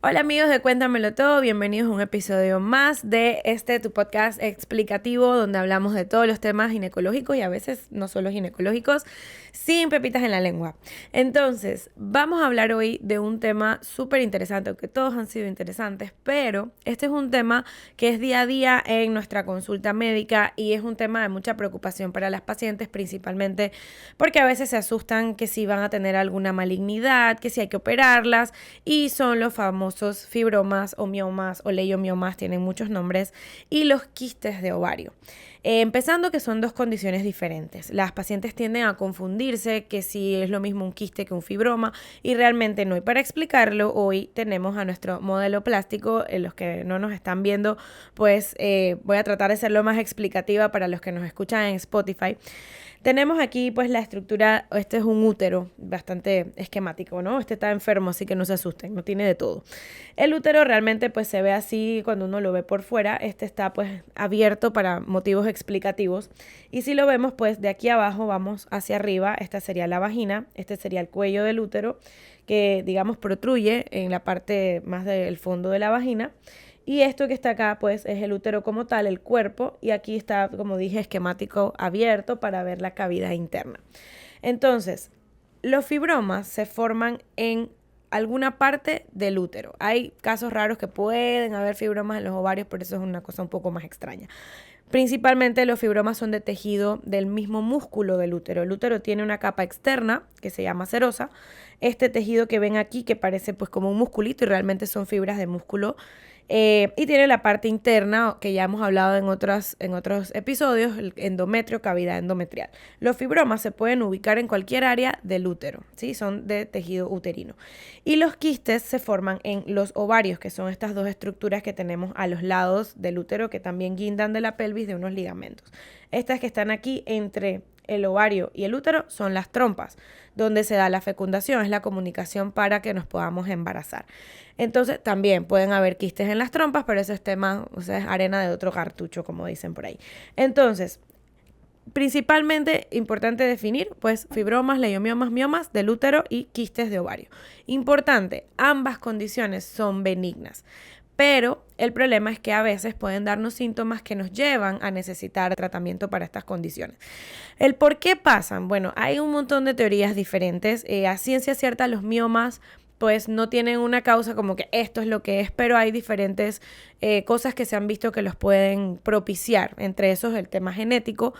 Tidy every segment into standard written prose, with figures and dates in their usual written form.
Hola amigos de Cuéntamelo Todo, bienvenidos a un episodio más de tu podcast explicativo donde hablamos de todos los temas ginecológicos y a veces no solo ginecológicos, sin pepitas en la lengua. Entonces, vamos a hablar hoy de un tema súper interesante, aunque todos han sido interesantes, pero este es un tema que es día a día en nuestra consulta médica y es un tema de mucha preocupación para las pacientes, principalmente porque a veces se asustan que si van a tener alguna malignidad, que si hay que operarlas y son los famosos fibromas o miomas o leiomiomas, tienen muchos nombres, y los quistes de ovario. Empezando que son dos condiciones diferentes. Las pacientes tienden a confundirse que si es lo mismo un quiste que un fibroma y realmente no. Y para explicarlo, hoy tenemos a nuestro modelo plástico. Los que no nos están viendo, pues voy a tratar de ser lo más explicativa para los que nos escuchan en Spotify. Tenemos aquí pues la estructura, este es un útero bastante esquemático, ¿no? Este está enfermo, así que no se asusten, no tiene de todo. El útero realmente pues se ve así cuando uno lo ve por fuera, este está pues abierto para motivos explicativos y si lo vemos pues de aquí abajo vamos hacia arriba, esta sería la vagina, este sería el cuello del útero que digamos protruye en la parte más del fondo de la vagina. Y esto que está acá, pues, es el útero como tal, el cuerpo, y aquí está, como dije, esquemático abierto para ver la cavidad interna. Entonces, los fibromas se forman en alguna parte del útero. Hay casos raros que pueden haber fibromas en los ovarios, pero eso es una cosa un poco más extraña. Principalmente los fibromas son de tejido del mismo músculo del útero. El útero tiene una capa externa que se llama serosa. Este tejido que ven aquí que parece pues como un musculito y realmente son fibras de músculo. Y tiene la parte interna que ya hemos hablado en otros episodios, el endometrio, cavidad endometrial. Los fibromas se pueden ubicar en cualquier área del útero, ¿sí? Son de tejido uterino. Y los quistes se forman en los ovarios, que son estas dos estructuras que tenemos a los lados del útero que también guindan de la pelvis de unos ligamentos. Estas que están aquí entre el ovario y el útero son las trompas, donde se da la fecundación, es la comunicación para que nos podamos embarazar. Entonces también pueden haber quistes en las trompas, pero eso es tema, o sea, es arena de otro cartucho, como dicen por ahí. Entonces, principalmente importante definir, pues, fibromas, leiomiomas, miomas del útero y quistes de ovario. Importante, ambas condiciones son benignas. Pero el problema es que a veces pueden darnos síntomas que nos llevan a necesitar tratamiento para estas condiciones. ¿El por qué pasan? Bueno, hay un montón de teorías diferentes. A ciencia cierta, los miomas pues no tienen una causa como que esto es lo que es, pero hay diferentes cosas que se han visto que los pueden propiciar. Entre esos el tema genético,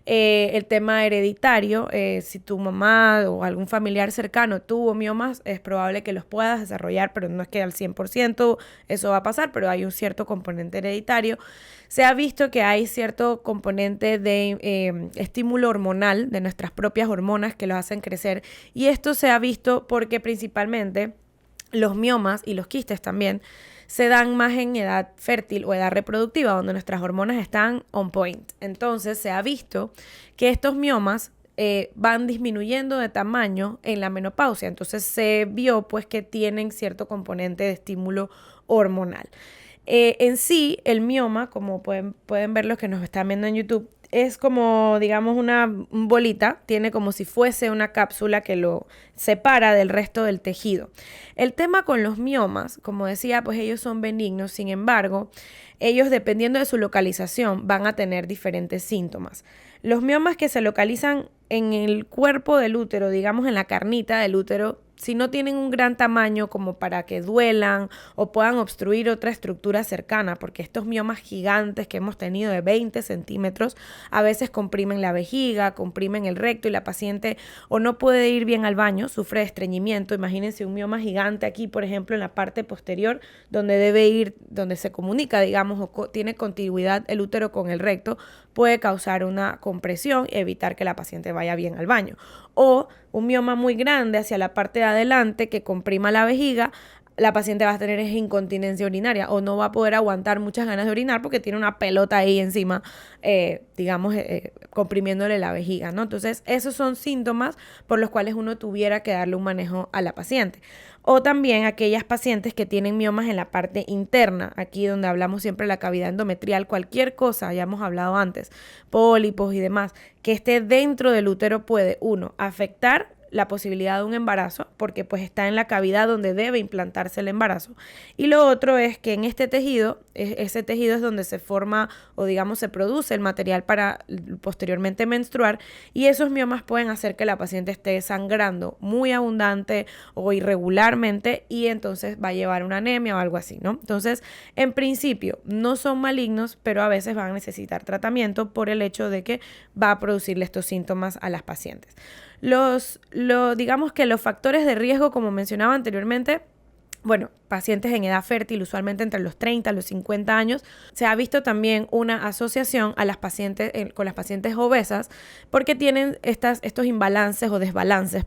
el tema hereditario. Si tu mamá o algún familiar cercano tuvo miomas, es probable que los puedas desarrollar, pero no es que al 100% eso va a pasar, pero hay un cierto componente hereditario. Se ha visto que hay cierto componente de estímulo hormonal de nuestras propias hormonas que los hacen crecer y esto se ha visto porque principalmente los miomas y los quistes también se dan más en edad fértil o edad reproductiva, donde nuestras hormonas están on point. Entonces se ha visto que estos miomas van disminuyendo de tamaño en la menopausia. Entonces se vio pues que tienen cierto componente de estímulo hormonal. En sí, el mioma, como pueden ver los que nos están viendo en YouTube, es como, digamos, una bolita, tiene como si fuese una cápsula que lo separa del resto del tejido. El tema con los miomas, como decía, pues ellos son benignos, sin embargo, ellos dependiendo de su localización van a tener diferentes síntomas. Los miomas que se localizan en el cuerpo del útero, digamos en la carnita del útero, si no tienen un gran tamaño como para que duelan o puedan obstruir otra estructura cercana, porque estos miomas gigantes que hemos tenido de 20 centímetros a veces comprimen la vejiga, comprimen el recto y la paciente o no puede ir bien al baño, sufre de estreñimiento. Imagínense un mioma gigante aquí, por ejemplo, en la parte posterior, donde debe ir, donde se comunica, digamos, o tiene continuidad el útero con el recto, puede causar una compresión y evitar que la paciente vaya bien al baño. O un mioma muy grande hacia la parte de adelante que comprima la vejiga, la paciente va a tener incontinencia urinaria o no va a poder aguantar muchas ganas de orinar porque tiene una pelota ahí encima, comprimiéndole la vejiga, ¿no? Entonces, esos son síntomas por los cuales uno tuviera que darle un manejo a la paciente. O también aquellas pacientes que tienen miomas en la parte interna, aquí donde hablamos siempre de la cavidad endometrial, cualquier cosa, ya hemos hablado antes, pólipos y demás, que esté dentro del útero puede, uno, afectar la posibilidad de un embarazo, porque pues está en la cavidad donde debe implantarse el embarazo. Y lo otro es que en este tejido, ese tejido es donde se forma o digamos se produce el material para posteriormente menstruar, y esos miomas pueden hacer que la paciente esté sangrando muy abundante o irregularmente y entonces va a llevar una anemia o algo así, ¿no? Entonces, en principio no son malignos, pero a veces van a necesitar tratamiento por el hecho de que va a producirle estos síntomas a las pacientes. Digamos que los factores de riesgo, como mencionaba anteriormente, bueno, pacientes en edad fértil, usualmente entre los 30 y los 50 años, se ha visto también una asociación a las pacientes, con las pacientes obesas, porque tienen estos imbalances o desbalances,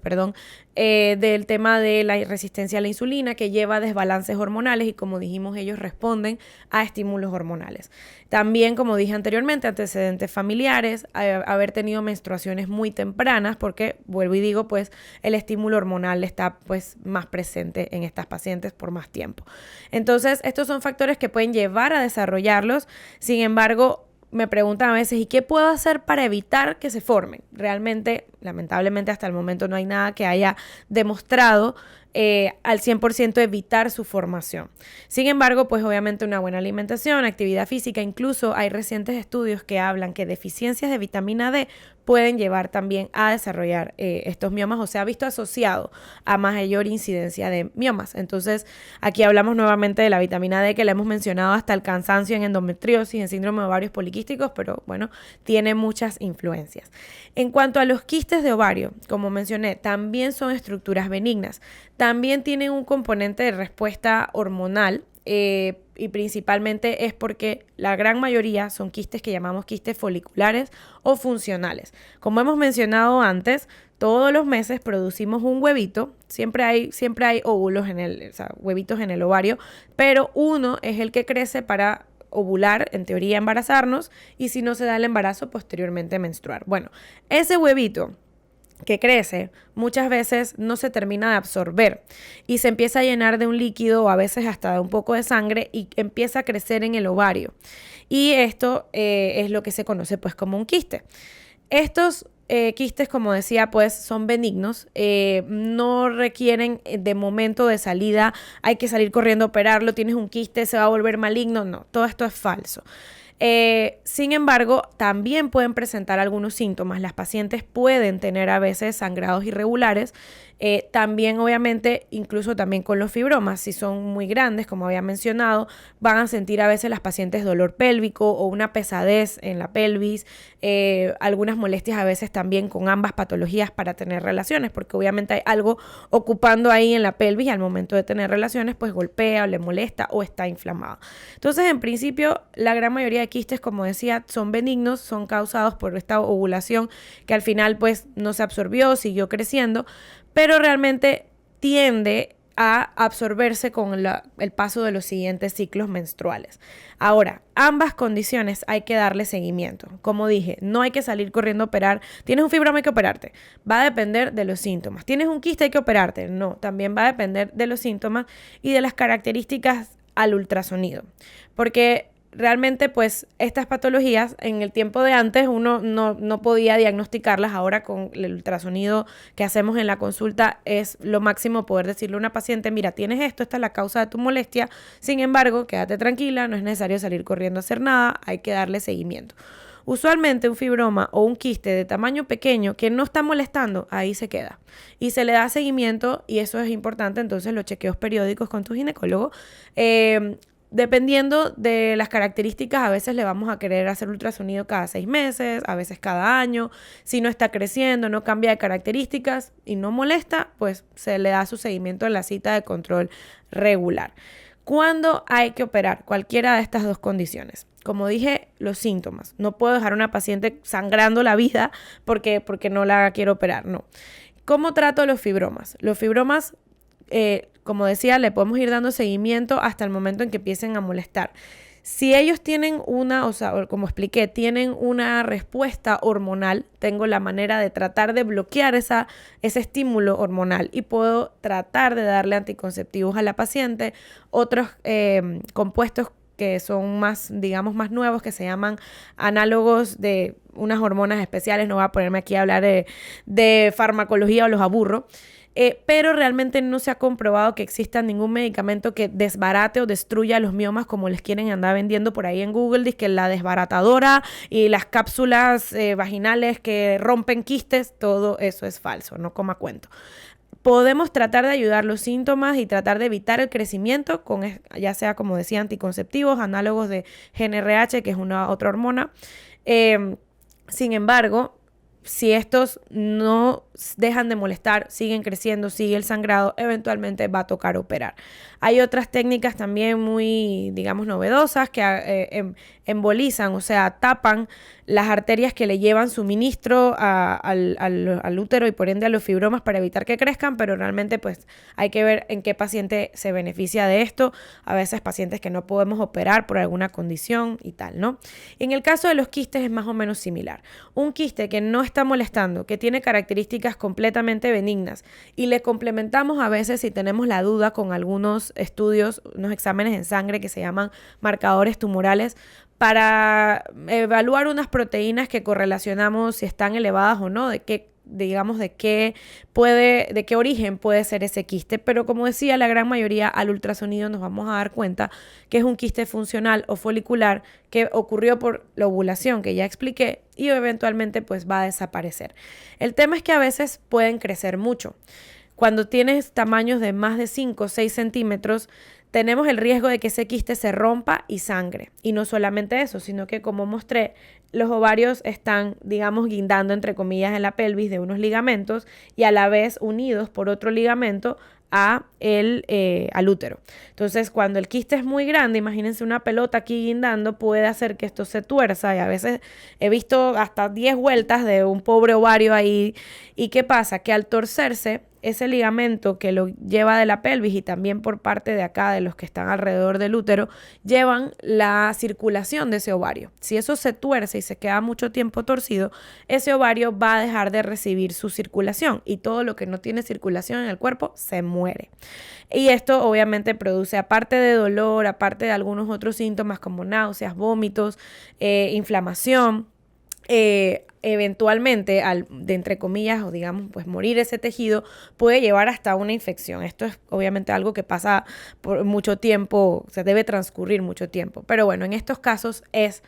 del tema de la resistencia a la insulina, que lleva a desbalances hormonales y, como dijimos, ellos responden a estímulos hormonales. También, como dije anteriormente, antecedentes familiares, haber tenido menstruaciones muy tempranas, porque, vuelvo y digo, pues el estímulo hormonal está pues más presente en estas pacientes por más tiempo. Entonces, estos son factores que pueden llevar a desarrollarlos. Sin embargo, me preguntan a veces, ¿y qué puedo hacer para evitar que se formen? Realmente, lamentablemente, hasta el momento no hay nada que haya demostrado al 100% evitar su formación. Sin embargo, pues obviamente una buena alimentación, actividad física, incluso hay recientes estudios que hablan que deficiencias de vitamina D pueden llevar también a desarrollar estos miomas, o se ha visto asociado a mayor incidencia de miomas. Entonces, aquí hablamos nuevamente de la vitamina D, que la hemos mencionado hasta el cansancio en endometriosis, en síndrome de ovarios poliquísticos, pero bueno, tiene muchas influencias. En cuanto a los quistes de ovario, como mencioné, también son estructuras benignas. También tienen un componente de respuesta hormonal, y principalmente es porque la gran mayoría son quistes que llamamos quistes foliculares o funcionales. Como hemos mencionado antes, todos los meses producimos un huevito, siempre hay óvulos huevitos en el ovario, pero uno es el que crece para ovular, en teoría embarazarnos, y si no se da el embarazo, posteriormente menstruar. Bueno, ese huevito que crece, muchas veces no se termina de absorber y se empieza a llenar de un líquido o a veces hasta de un poco de sangre y empieza a crecer en el ovario. Y esto es lo que se conoce pues como un quiste. Estos quistes, como decía, pues son benignos, no requieren de momento de salida, hay que salir corriendo a operarlo, tienes un quiste, se va a volver maligno, no, todo esto es falso. Sin embargo, también pueden presentar algunos síntomas. Las pacientes pueden tener a veces sangrados irregulares. También, obviamente, incluso también con los fibromas, si son muy grandes, como había mencionado, van a sentir a veces las pacientes dolor pélvico o una pesadez en la pelvis, algunas molestias a veces también con ambas patologías para tener relaciones, porque obviamente hay algo ocupando ahí en la pelvis y al momento de tener relaciones, pues golpea o le molesta o está inflamado. Entonces, en principio, la gran mayoría de quistes, como decía, son benignos, son causados por esta ovulación que al final pues no se absorbió, siguió creciendo, pero realmente tiende a absorberse con el paso de los siguientes ciclos menstruales. Ahora, ambas condiciones hay que darle seguimiento. Como dije, no hay que salir corriendo a operar. Tienes un fibroma, hay que operarte. Va a depender de los síntomas. Tienes un quiste, hay que operarte. No, también va a depender de los síntomas y de las características al ultrasonido. Porque realmente, pues, estas patologías en el tiempo de antes uno no podía diagnosticarlas. Ahora con el ultrasonido que hacemos en la consulta es lo máximo poder decirle a una paciente, mira, tienes esto, esta es la causa de tu molestia. Sin embargo, quédate tranquila, no es necesario salir corriendo a hacer nada, hay que darle seguimiento. Usualmente un fibroma o un quiste de tamaño pequeño que no está molestando, ahí se queda. Y se le da seguimiento y eso es importante, entonces los chequeos periódicos con tu ginecólogo. Dependiendo de las características, a veces le vamos a querer hacer ultrasonido cada 6 meses, a veces cada año. Si no está creciendo, no cambia de características y no molesta, pues se le da su seguimiento en la cita de control regular. ¿Cuándo hay que operar? Cualquiera de estas dos condiciones. Como dije, los síntomas. No puedo dejar a una paciente sangrando la vida porque no la quiero operar, no. ¿Cómo trato los fibromas? Los fibromas, como decía, le podemos ir dando seguimiento hasta el momento en que empiecen a molestar. Si ellos tienen como expliqué, tienen una respuesta hormonal, tengo la manera de tratar de bloquear ese estímulo hormonal y puedo tratar de darle anticonceptivos a la paciente, otros compuestos que son más, digamos, más nuevos, que se llaman análogos de unas hormonas especiales. No voy a ponerme aquí a hablar de farmacología o los aburro. Pero realmente no se ha comprobado que exista ningún medicamento que desbarate o destruya los miomas como les quieren andar vendiendo por ahí en Google. Dice que la desbaratadora y las cápsulas vaginales que rompen quistes, todo eso es falso, no coma cuento. Podemos tratar de ayudar los síntomas y tratar de evitar el crecimiento con, ya sea, como decía, anticonceptivos, análogos de GnRH, que es una otra hormona. Sin embargo, si estos no dejan de molestar, siguen creciendo, sigue el sangrado, eventualmente va a tocar operar. Hay otras técnicas también muy, digamos, novedosas que embolizan, o sea, tapan las arterias que le llevan suministro al útero y por ende a los fibromas para evitar que crezcan, pero realmente pues hay que ver en qué paciente se beneficia de esto. A veces pacientes que no podemos operar por alguna condición y tal, ¿no? En el caso de los quistes es más o menos similar. Un quiste que no está molestando, que tiene características completamente benignas y le complementamos a veces, si tenemos la duda, con algunos estudios, unos exámenes en sangre que se llaman marcadores tumorales, para evaluar unas proteínas que correlacionamos si están elevadas o no, de qué origen puede ser ese quiste. Pero como decía, la gran mayoría al ultrasonido nos vamos a dar cuenta que es un quiste funcional o folicular que ocurrió por la ovulación, que ya expliqué, y eventualmente pues va a desaparecer. El tema es que a veces pueden crecer mucho. Cuando tienes tamaños de más de 5 o 6 centímetros, tenemos el riesgo de que ese quiste se rompa y sangre. Y no solamente eso, sino que, como mostré, los ovarios están, digamos, guindando, entre comillas, en la pelvis de unos ligamentos y a la vez unidos por otro ligamento al útero. Entonces, cuando el quiste es muy grande, imagínense una pelota aquí guindando, puede hacer que esto se tuerza, y a veces he visto hasta 10 vueltas de un pobre ovario ahí. ¿Y qué pasa? Que al torcerse, ese ligamento que lo lleva de la pelvis y también por parte de acá, de los que están alrededor del útero, llevan la circulación de ese ovario. Si eso se tuerce y se queda mucho tiempo torcido, ese ovario va a dejar de recibir su circulación y todo lo que no tiene circulación en el cuerpo se muere. Y esto obviamente produce, aparte de dolor, aparte de algunos otros síntomas como náuseas, vómitos, inflamación, eventualmente de entre comillas o digamos pues morir ese tejido puede llevar hasta una infección. Esto es obviamente algo que pasa por mucho tiempo, se debe transcurrir mucho tiempo, pero bueno, en estos casos es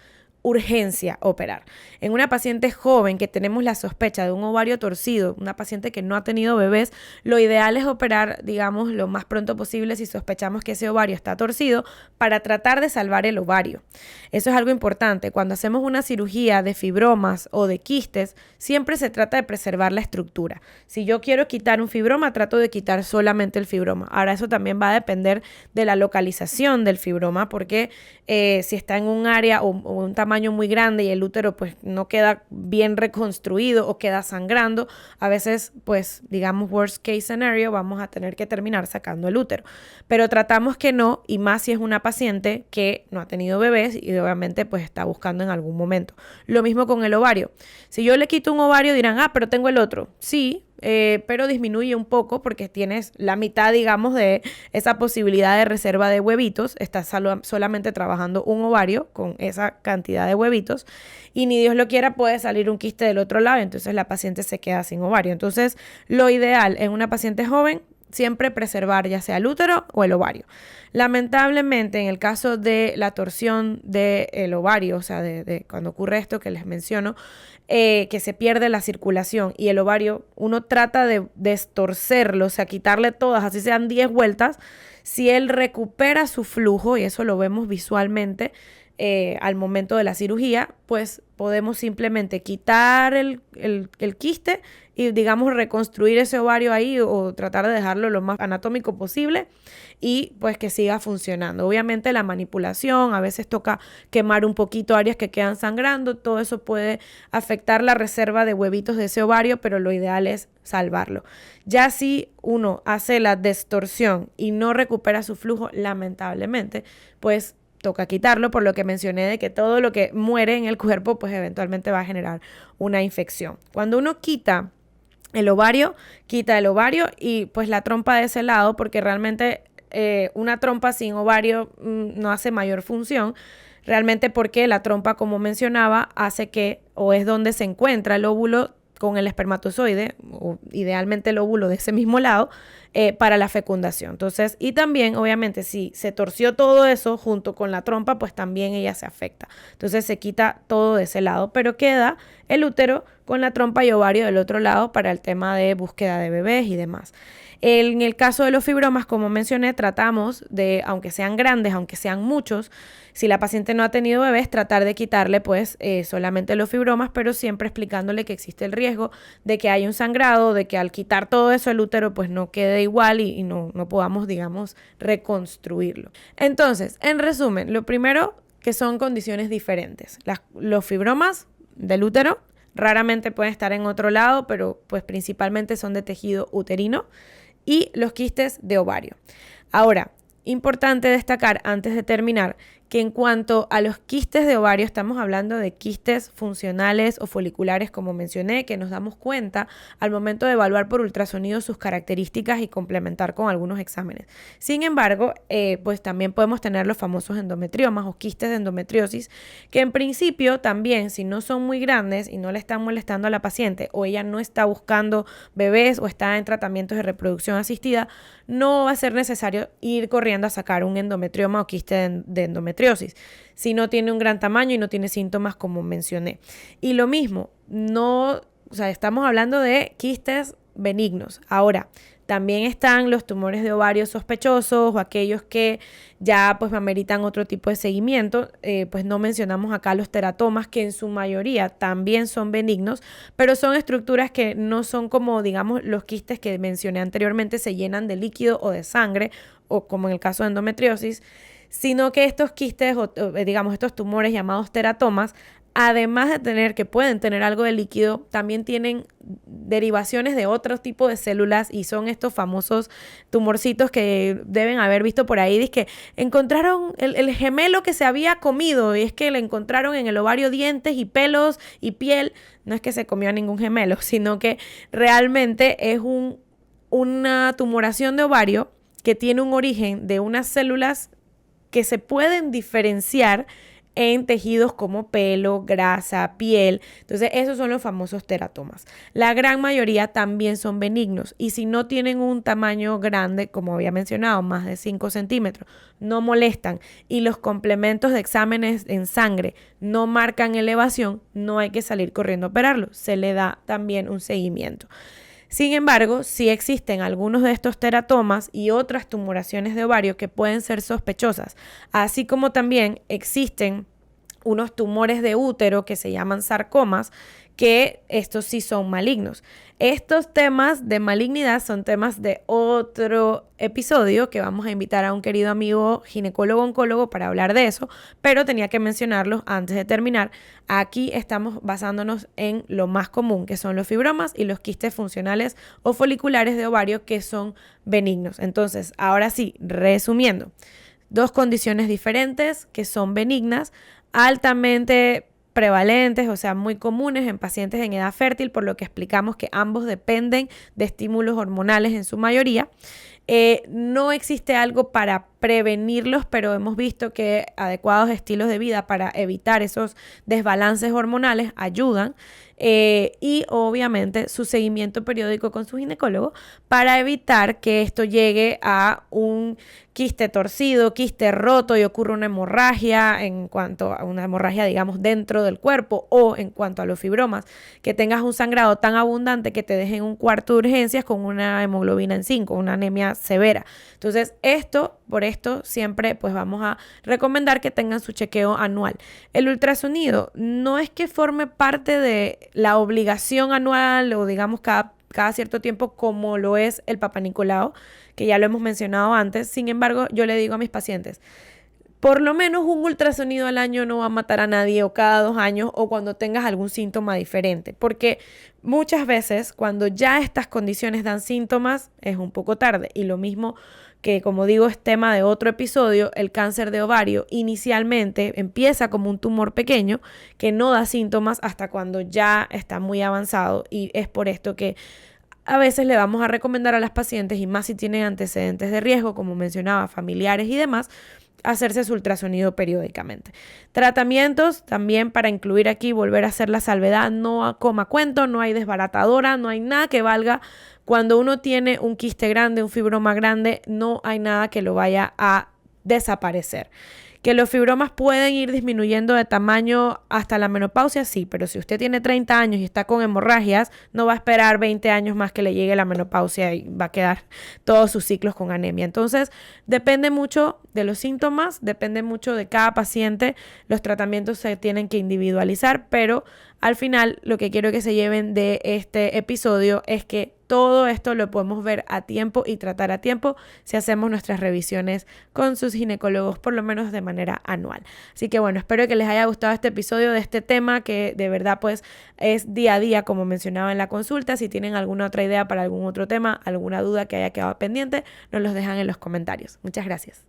urgencia operar. En una paciente joven que tenemos la sospecha de un ovario torcido, una paciente que no ha tenido bebés, lo ideal es operar, digamos, lo más pronto posible si sospechamos que ese ovario está torcido, para tratar de salvar el ovario. Eso es algo importante. Cuando hacemos una cirugía de fibromas o de quistes, siempre se trata de preservar la estructura. Si yo quiero quitar un fibroma, trato de quitar solamente el fibroma. Ahora, eso también va a depender de la localización del fibroma, porque si está en un área o un tamaño muy grande y el útero pues no queda bien reconstruido o queda sangrando, a veces pues digamos worst case scenario, vamos a tener que terminar sacando el útero, pero tratamos que no, y más si es una paciente que no ha tenido bebés y obviamente pues está buscando en algún momento. Lo mismo con el ovario. Si yo le quito un ovario dirán, pero tengo el otro. Sí, pero disminuye un poco porque tienes la mitad, digamos, de esa posibilidad de reserva de huevitos. Estás solamente trabajando un ovario con esa cantidad de huevitos y ni Dios lo quiera puede salir un quiste del otro lado, entonces la paciente se queda sin ovario. Entonces, lo ideal en una paciente joven, siempre preservar ya sea el útero o el ovario. Lamentablemente, en el caso de la torsión del ovario, o sea, de cuando ocurre esto que les menciono, que se pierde la circulación y el ovario, uno trata de destorcerlo, o sea, quitarle todas, así sean 10 vueltas. Si él recupera su flujo, y eso lo vemos visualmente al momento de la cirugía, pues podemos simplemente quitar el quiste y, digamos, reconstruir ese ovario ahí o tratar de dejarlo lo más anatómico posible y pues que siga funcionando. Obviamente la manipulación, a veces toca quemar un poquito áreas que quedan sangrando, todo eso puede afectar la reserva de huevitos de ese ovario, pero lo ideal es salvarlo. Ya si uno hace la distorsión y no recupera su flujo, lamentablemente, pues toca quitarlo, por lo que mencioné de que todo lo que muere en el cuerpo pues eventualmente va a generar una infección. Cuando uno quita el ovario y pues la trompa de ese lado, porque realmente una trompa sin ovario no hace mayor función, realmente porque la trompa, como mencionaba, hace que, o es donde se encuentra el óvulo con el espermatozoide, o idealmente el óvulo de ese mismo lado, para la fecundación. Entonces, y también, obviamente, si se torció todo eso junto con la trompa, pues también ella se afecta. Entonces se quita todo de ese lado, pero queda el útero con la trompa y ovario del otro lado para el tema de búsqueda de bebés y demás. En el caso de los fibromas, como mencioné, tratamos de, aunque sean grandes, aunque sean muchos, si la paciente no ha tenido bebés, tratar de quitarle pues solamente los fibromas, pero siempre explicándole que existe el riesgo de que haya un sangrado, de que al quitar todo eso el útero pues no quede igual y no podamos, digamos, reconstruirlo. Entonces, en resumen, lo primero que son condiciones diferentes. Los fibromas del útero raramente pueden estar en otro lado, pero pues principalmente son de tejido uterino, y los quistes de ovario. Ahora, importante destacar antes de terminar que en cuanto a los quistes de ovario estamos hablando de quistes funcionales o foliculares, como mencioné, que nos damos cuenta al momento de evaluar por ultrasonido sus características y complementar con algunos exámenes. Sin embargo, pues también podemos tener los famosos endometriomas o quistes de endometriosis, que en principio también, si no son muy grandes y no le están molestando a la paciente o ella no está buscando bebés o está en tratamientos de reproducción asistida, no va a ser necesario ir corriendo a sacar un endometrioma o quiste de endometriosis si no tiene un gran tamaño y no tiene síntomas como mencioné. Y lo mismo, estamos hablando de quistes benignos. Ahora, también están los tumores de ovario sospechosos o aquellos que ya pues ameritan otro tipo de seguimiento. Pues no mencionamos acá los teratomas, que en su mayoría también son benignos, pero son estructuras que no son como, digamos, los quistes que mencioné anteriormente, se llenan de líquido o de sangre, o como en el caso de endometriosis, sino que estos quistes o digamos estos tumores llamados teratomas, además de pueden tener algo de líquido, también tienen derivaciones de otro tipo de células y son estos famosos tumorcitos que deben haber visto por ahí. Dice que encontraron el gemelo que se había comido y es que le encontraron en el ovario dientes y pelos y piel. No es que se comió a ningún gemelo, sino que realmente es una tumoración de ovario que tiene un origen de unas células que se pueden diferenciar en tejidos como pelo, grasa, piel. Entonces, esos son los famosos teratomas. La gran mayoría también son benignos y si no tienen un tamaño grande, como había mencionado, más de 5 centímetros, no molestan y los complementos de exámenes en sangre no marcan elevación, no hay que salir corriendo a operarlo. Se le da también un seguimiento. Sin embargo, sí existen algunos de estos teratomas y otras tumoraciones de ovario que pueden ser sospechosas, así como también existen unos tumores de útero que se llaman sarcomas, que estos sí son malignos. Estos temas de malignidad son temas de otro episodio que vamos a invitar a un querido amigo ginecólogo-oncólogo para hablar de eso, pero tenía que mencionarlos antes de terminar. Aquí estamos basándonos en lo más común, que son los fibromas y los quistes funcionales o foliculares de ovario, que son benignos. Entonces, ahora sí, resumiendo, dos condiciones diferentes que son benignas, altamente prevalentes, o sea, muy comunes en pacientes en edad fértil, por lo que explicamos que ambos dependen de estímulos hormonales en su mayoría. No existe algo para prevenirlos, pero hemos visto que adecuados estilos de vida para evitar esos desbalances hormonales ayudan. Y obviamente su seguimiento periódico con su ginecólogo para evitar que esto llegue a un quiste torcido, quiste roto y ocurra una hemorragia, en cuanto a una hemorragia, digamos, dentro del cuerpo, o en cuanto a los fibromas, que tengas un sangrado tan abundante que te dejen un cuarto de urgencias con una hemoglobina en 5, una anemia severa. Entonces, por esto siempre pues vamos a recomendar que tengan su chequeo anual. El ultrasonido no es que forme parte de la obligación anual o digamos cada cierto tiempo, como lo es el Papá Nicolau, que ya lo hemos mencionado antes. Sin embargo, yo le digo a mis pacientes, por lo menos un ultrasonido al año no va a matar a nadie, o cada 2 años, o cuando tengas algún síntoma diferente, porque muchas veces cuando ya estas condiciones dan síntomas es un poco tarde. Y lo mismo que, como digo, es tema de otro episodio, el cáncer de ovario inicialmente empieza como un tumor pequeño que no da síntomas hasta cuando ya está muy avanzado, y es por esto que a veces le vamos a recomendar a las pacientes, y más si tienen antecedentes de riesgo, como mencionaba, familiares y demás, hacerse su ultrasonido periódicamente. Tratamientos también para incluir aquí, volver a hacer la salvedad, no coma cuento, no hay desbaratadora, no hay nada que valga. Cuando uno tiene un quiste grande, un fibroma grande, no hay nada que lo vaya a desaparecer. Que los fibromas pueden ir disminuyendo de tamaño hasta la menopausia, sí, pero si usted tiene 30 años y está con hemorragias, no va a esperar 20 años más que le llegue la menopausia y va a quedar todos sus ciclos con anemia. Entonces, depende mucho de los síntomas, depende mucho de cada paciente, los tratamientos se tienen que individualizar, pero al final lo que quiero que se lleven de este episodio es que todo esto lo podemos ver a tiempo y tratar a tiempo si hacemos nuestras revisiones con sus ginecólogos, por lo menos de manera anual. Así que bueno, espero que les haya gustado este episodio de este tema que de verdad pues es día a día, como mencionaba en la consulta. Si tienen alguna otra idea para algún otro tema, alguna duda que haya quedado pendiente, nos los dejan en los comentarios. Muchas gracias.